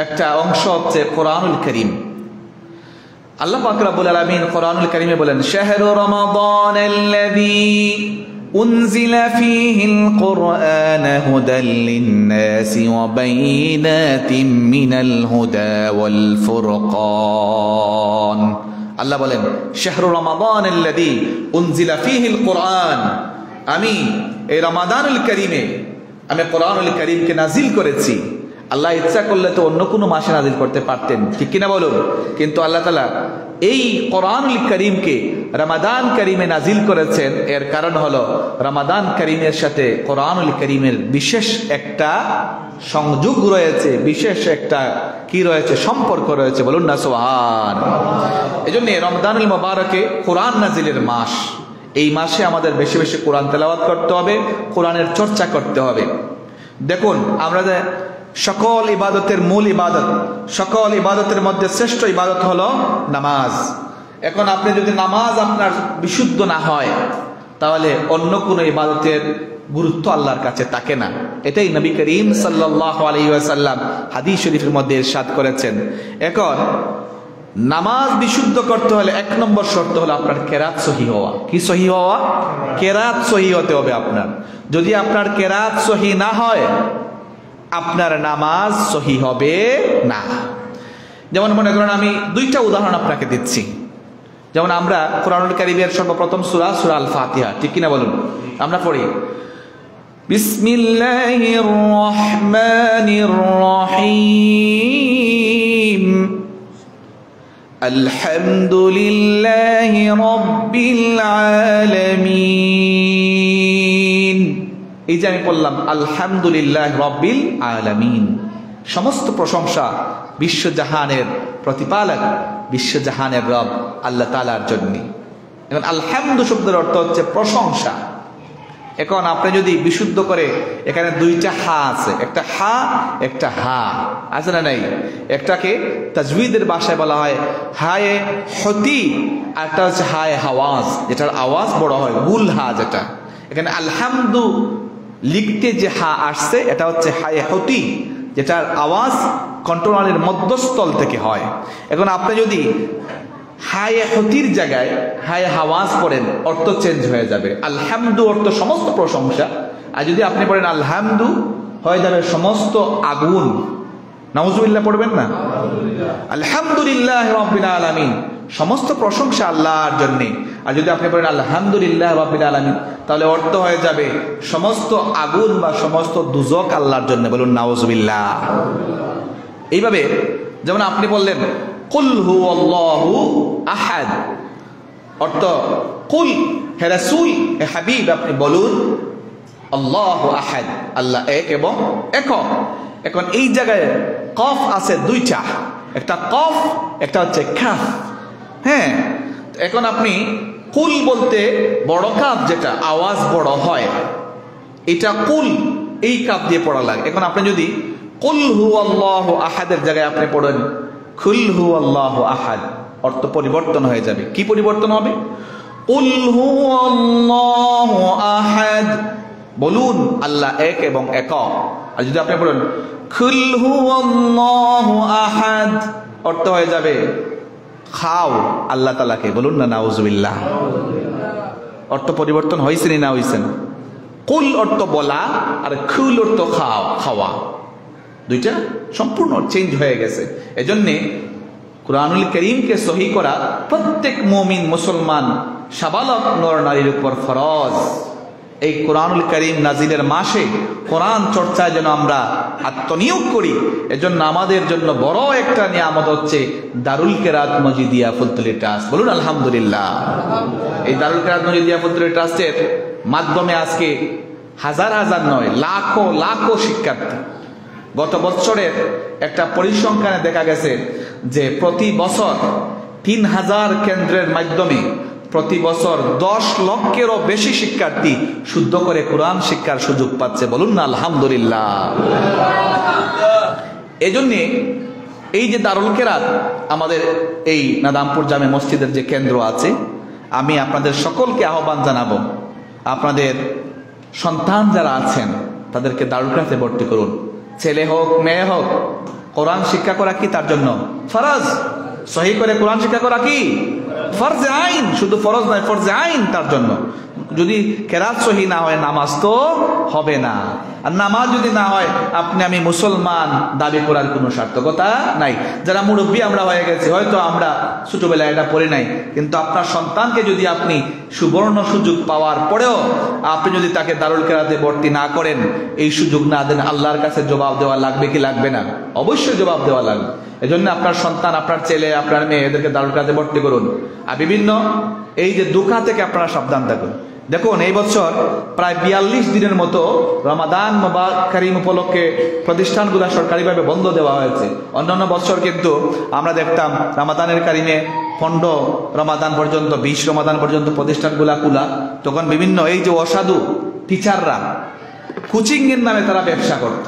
Speaker 1: একটা অংশ হচ্ছে কোরআনুল কারীম। আল্লাহ পাক রব্বুল আলামিন কোরআনুল কারীমে বলেন, শাহরু রমাদানাল্লাযী উনজিলা ফীহিল কুরআন হুদাল লিন-নাসি ওয়া বাইয়িনাতিন মিনাল হুদা ওয়াল ফুরকান। আল্লাহ বলেন, শাহরু রমাদানাল্লাযী উনজিলা ফীহিল কুরআন, আমি এই রমাদানুল কারীমে আমি কোরআনুল কারীমকে নাজিল করেছি। আল্লাহ ইচ্ছা করলে তো অন্য কোনো মাসে নাজিল করতে পারতেন, ঠিক কিনা বলুন? কিন্তু আল্লাহ তাআলা এই কোরআনুল কারীমকে রমাদান কারীমে নাজিল করেছেন। এর কারণ হলো রমাদান কারীমের সাথে কোরআনুল কারীমের বিশেষ একটা সংযোগ রয়েছে, বিশেষ একটা কি রয়েছে? সম্পর্ক রয়েছে। বলুন না সুবহানাল্লাহ। এজন্য রমজানুল মুবারকে কোরআন নাজিলের মাস। এই মাসে আমাদের বেশি বেশি কোরআন তেলাওয়াত করতে হবে, কোরআনের চর্চা করতে হবে। দেখুন, আমরা যে সকল ইবাদতের মূল ইবাদত, সকল ইবাদতের মধ্যে শ্রেষ্ঠ ইবাদত হলো নামাজ। এখন আপনি যদি নামাজ আপনার বিশুদ্ধ না হয়, তাহলে অন্য কোনো ইবাদতের গুরুত্ব আল্লাহর কাছে থাকে না। এটাই নবী করিম সাল্লাল্লাহু আলাইহি ওয়াসাল্লাম হাদিস শরীফের মধ্যে ইরশাদ করেছেন। এখন নামাজ বিশুদ্ধ করতে হলে 1 নম্বর শর্ত হলো আপনার কেরাত সহি হওয়া। কি সহি হওয়া? কেরাত সহি হতে হবে আপনার। যদি আপনার কেরাত সহি না হয় আপনার নামাজ সহি হবে না। যেমন মনে করেন, আমি 2টা উদাহরণ আপনাকে দিচ্ছি। যেমন আমরা কোরআনুল কারীমের সর্বপ্রথম সূরা সূরা আল ফাতিহা, ঠিক কিনা বলুন? আমরা পড়ি বিসমিল্লাহির রহমানির রহিম আলহামদুলিল্লাহি রাব্বিল আলামিন। এই যে আমি বললাম আলহামদুলিল্লাহ রাব্বিল আলামিন, সমস্ত প্রশংসা বিশ্বজাহানের প্রতিপালক, বিশ্বজাহানের রব আল্লাহ তাআলার জন্য। এখন আলহামদু শব্দের অর্থ হচ্ছে প্রশংসা। এখন আপনি যদি বিশুদ্ধ করে, এখানে 2টা হা আছে, একটা হা একটা হা আছে না নাই? একটাকে তাজউইদের ভাষায় বলা হয় হায়ে হতি, আর একটা হচ্ছে হায়ে হাওয়াজ, যেটার আওয়াজ বড় হয়, গুল হা যেটা। এখানে আলহামদু লিখতে যে হা আসছে এটা হচ্ছে হায়ে হতি, যেটার আওয়াজ কণ্ঠনালীর মধ্যস্থল থেকে হয়। এখন আপনি যদি হায়ে হতির জায়গায় হায়ে হাওয়াজ পড়েন, অর্থ চেঞ্জ হয়ে যাবে। আলহামদু অর্থ সমস্ত প্রশংসা, আর যদি আপনি পড়েন আলহামদু হয়ে যাবে সমস্ত আগুন। নাউজুবিল্লাহ পড়বেন না? আলহামদুলিল্লাহ রাব্বিল আলামিন, সমস্ত প্রশংসা আল্লাহর জন্য। আর যদি আপনি পড়েন আলহামদুলিল্লাহ রাব্বিল আলামিন, তাহলে অর্থ হয়ে যাবে সমস্ত আগুন বা সমস্ত দুজক আল্লাহর জন্য। বলুন নাউজুবিল্লাহ। এইভাবে যেমন আপনি বললেন কুল হুয়াল্লাহু আহাদ, অর্থ কুল, হে রাসূল, হে হাবিব, আপনি বলুন আল্লাহু আহাদ, আল্লাহ এক এবং একক। এখন এই জায়গায় কফ আছে 2টা, একটা কফ একটা হচ্ছে কাফ। হ্যাঁ, এখন আপনি কুল বলতে বড় কাফ, যেটা আওয়াজ বড় হয়, এটা কুল, এই কাফ দিয়ে পড়া লাগে। এখন আপনি যদি কুল হুয়াল্লাহু আহাদের জায়গায় আপনি পড়েন কুল হুয়াল্লাহু আহাদ, অর্থ পরিবর্তন হয়ে যাবে। কি পরিবর্তন হবে? কুল হুয়াল্লাহু আহাদ, বলুন আল্লাহ এক এবং একক। আর যদি আপনি বলেন কুল হুয়াল্লাহু আহাদ, অর্থ হয়ে যাবে খাও আল্লাহ তাআলাকে। বলুন না নাউজুবিল্লাহ। অর্থ পরিবর্তন হয়েছে না হয়েছে না? কুল অর্থ বলা, আর খুল অর্থ খাও, খাওয়া, 2টা সম্পূর্ণ চেঞ্জ হয়ে গেছে। এজন্যে কুরআনুল কারীমকে সহি করা প্রত্যেক মুমিন মুসলমান সাবালক নর নারীর উপর ফরজ। এই কুরআনুল কারীম নাজিলের মাসে কোরআন চর্চায় যেন আমরা আত্মনিয়োগ করি। এজন্য আমাদের জন্য বড় একটা নিয়ামত হচ্ছে দারুল কেরাত মজিদিয়া ফুলতলি ট্রাস্ট। বলুন আলহামদুলিল্লাহ। এই দারুল কেরাত মজিদিয়া ফুলতলি ট্রাস্টের মাধ্যমে আজকে হাজার হাজার নয়, লাখো লাখো শিক্ষার্থী, গত বছরের একটা পরিসংখ্যানে দেখা গেছে যে প্রতি বছর 3000 কেন্দ্রের মাধ্যমে প্রতি বছর 10 লক্ষেরও বেশি শিক্ষার্থী শুদ্ধ করে কোরআন শিক্ষার সুযোগ পাচ্ছে। বলুন না আলহামদুলিল্লাহ। এজন্যে এই যে দারুল কেরাত, আমাদের এই নাদামপুর জামে মসজিদের যে কেন্দ্র আছে, আমি আপনাদের সকলকে আহ্বান জানাবো, আপনাদের সন্তান যারা আছেন তাদেরকে দারুল কেরাতে ভর্তি করুন। ছেলে হোক মেয়ে হোক, কোরআন শিক্ষা করা কি তার জন্য ফরজ। সহি করে কোরআন শিক্ষা করা কি ফরজে আইন, শুধু ফরজ নয়, ফরজে আইন তার জন্য। যদি কেরাত সহি না হয় নামাজ তো হবে না, আর নামাজ যদি না হয় আপনি আমি মুসলমান দাবি করার কোনো সার্থকতা নাই। যারা মুরব্বী আমরা হয়ে গেছি, হয়তো আমরা ছোটবেলায় এটা পড়ি নাই, কিন্তু আপনার সন্তানকে যদি আপনি সুবর্ণ সুযোগ পাওয়ার পরেও আপনি যদি তাকে দারুল কেরাতে ভর্তি না করেন, এই সুযোগ না দেন, আল্লাহর কাছে জবাব দেওয়া লাগবে কি লাগবে না? অবশ্যই জবাব দেওয়া লাগবে। এজন্য আপনার সন্তান, আপনার ছেলে, আপনার মেয়ে, এদেরকে দারুল কেরাতে ভর্তি করুন। আর বিভিন্ন এই যে দুঃখা থেকে আপনারা সাবধান থাকুন। দেখুন, এই বছর প্রায় 42 দিনের মতো রমাদান মুবারক কারীম উপলক্ষে প্রতিষ্ঠানগুলো সরকারিভাবে বন্ধ দেওয়া হয়েছে। অন্যান্য বছর কিন্তু আমরা দেখতাম রমাদানের কারীমে 15 রমাদান পর্যন্ত, 20 রমাদান পর্যন্ত প্রতিষ্ঠানগুলা খোলা। তখন বিভিন্ন এই যে অসাধু টিচাররা কোচিং এর নামে তারা ব্যবসা করত।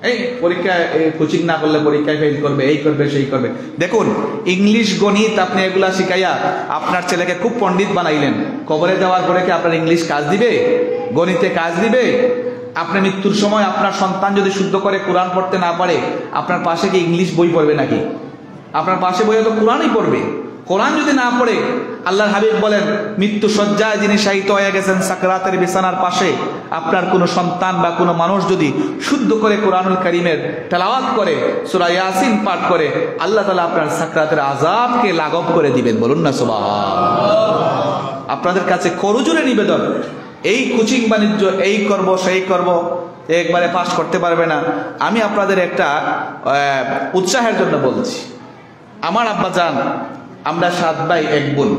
Speaker 1: এই পরীক্ষায় কোচিং না করলে পরীক্ষায় ফেল করবে, এই করবে সেই করবে। দেখুন, ইংলিশ গণিত আপনি এগুলা শিখাইয়া আপনার ছেলেকে খুব পণ্ডিত বানাইলেন, কবরে যাওয়ার পরে কি আপনার ইংলিশ কাজ দিবে? গণিতে কাজ দিবে? আপনি মৃত্যুর সময় আপনার সন্তান যদি শুদ্ধ করে কোরআন পড়তে না পারে, আপনার পাশে কি ইংলিশ বই পড়বে নাকি? আপনার পাশে বই তো কোরআনই পড়বে। কোরআন যদি না পড়ে, আল্লাহর হাবিব বলেন মৃত্যু শয্যায় যিনি শায়িত হয়ে গেছেন সাকরাতের বিছানার পাশে, আপনার কোনো সন্তান বা কোনো মানুষ যদি শুদ্ধ করে কোরআনুল কারীমের তেলাওয়াত করে, সূরা ইয়াসিন পাঠ করে, আল্লাহ তাআলা আপনার সাকরাতের আযাবকে লাঘব করে দিবেন। বলুন না সুবহানাল্লাহ। আপনাদের কাছে করজোড়ে নিবেদন, এই কোচিং বাণিজ্য এই করব সেই করব, একবারে পাস করতে পারবে না। আমি আপনাদের একটা উৎসাহের জন্য বলছি। আমার আব্বা জান, আমরা 7 ভাই 1 বোন,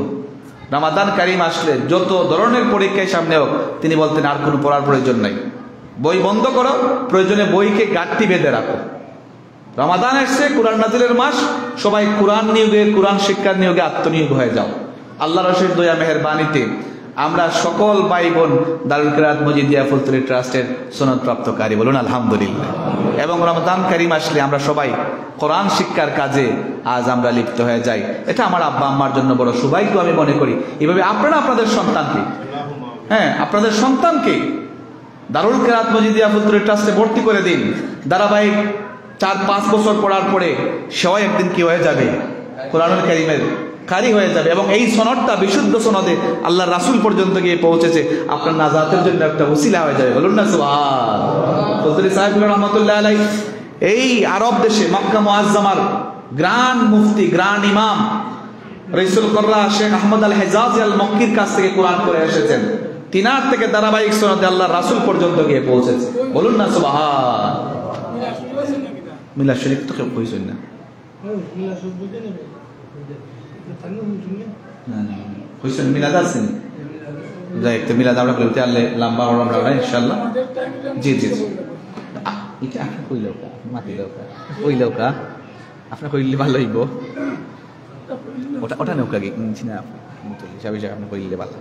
Speaker 1: রমাদান কারীম আসলে যত ধরনের পরীক্ষায় সামনে হোক, তিনি বলতেন আর কোনো পড়ার প্রয়োজন নাই, বই বন্ধ করো, প্রয়োজনে বইকে গাঁটটি বেঁধে রাখো। রমাদান আসছে, কোরআন নাজিলের মাস, সবাই কোরআন নিয়োগে, কোরআন শিক্ষার নিয়োগে আত্মনিয়োগ হয়ে যাও। আল্লাহর অশেষ দয়া মেহেরবানিতে আমরা সকল ভাই বোন দারুল কিরাত মজিদিয়া ফুলতলি ট্রাস্টের সনদপ্রাপ্তকারী। বলুন আলহামদুলিল্লাহ। এবং রমাদান কারীম আসলে আমরা সবাই কোরআন শিক্ষার কাজে আজ আমরা লিপ্ত হয়ে যাই। এটা আমার আব্বা আম্মার জন্য বড় সৌভাগ্য আমি মনে করি। এভাবে আপনারা আপনাদের সন্তানকে, আপনাদের সন্তানকে দারুল কিরাত মজিদিয়া ফুলতলি ট্রাস্টে ভর্তি করে দিন। ধারাবাহিক 4-5 বছর পড়ার পরে সেও একদিন কি হয়ে যাবে? কোরআনুল কারীমের কারি হয়ে যাবে। এবং এই সনদটা বিশুদ্ধ সনদে আল্লাহর রাসূল পর্যন্ত গিয়ে পৌঁছেছে, আপনার নাজাতের জন্য একটা ওসিলা হয়ে যাবে। বলুন না সুবহানাল্লাহ। ফজলি সাহেব রহমাতুল্লাহ আলাইহি এই আরব দেশে মক্কা মুআজ্জামার গ্র্যান্ড মুফতি, গ্র্যান্ড ইমাম রাইসুল কররা শেখ আহমদ আল হেজাজি আল মক্কির কাছ থেকে কোরআন পড়ে এসেছেন। তিনার থেকে ধারাবাহিক সনদে আল্লাহর রাসূল পর্যন্ত গিয়ে পৌঁছেছে। বলুন না সুবহানাল্লাহ। মিলাদ শরীফ তো কেউ কইছেন না? কইছেন মিলাদ আছেন? যাই একটা মিলাদ আমরা করতে আনলে লম্বা হলাম আমরা ইনশাআল্লাহ। জি জি জি। এটা আপনি কইলেও কা, মাতি দাও কা, কইলেও কা, আপনি কইলে ভালো হইব। ওটা নৌকা কি কিনছি না মুতলি হিসাবে আপনি কইলে ভালো।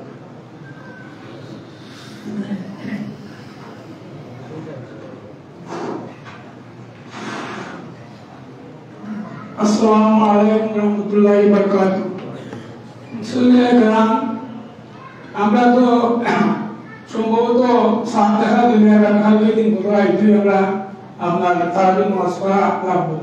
Speaker 2: আসসালামু আলাইকুম রহমতুল্লাহি ওয়া বারাকাতুহু। আমরা তো সম্ভবত 7 টাকা দুনিয়ার কালকে দিন আমরা আপনার তারাবির নামাজ পড়া লাগবে।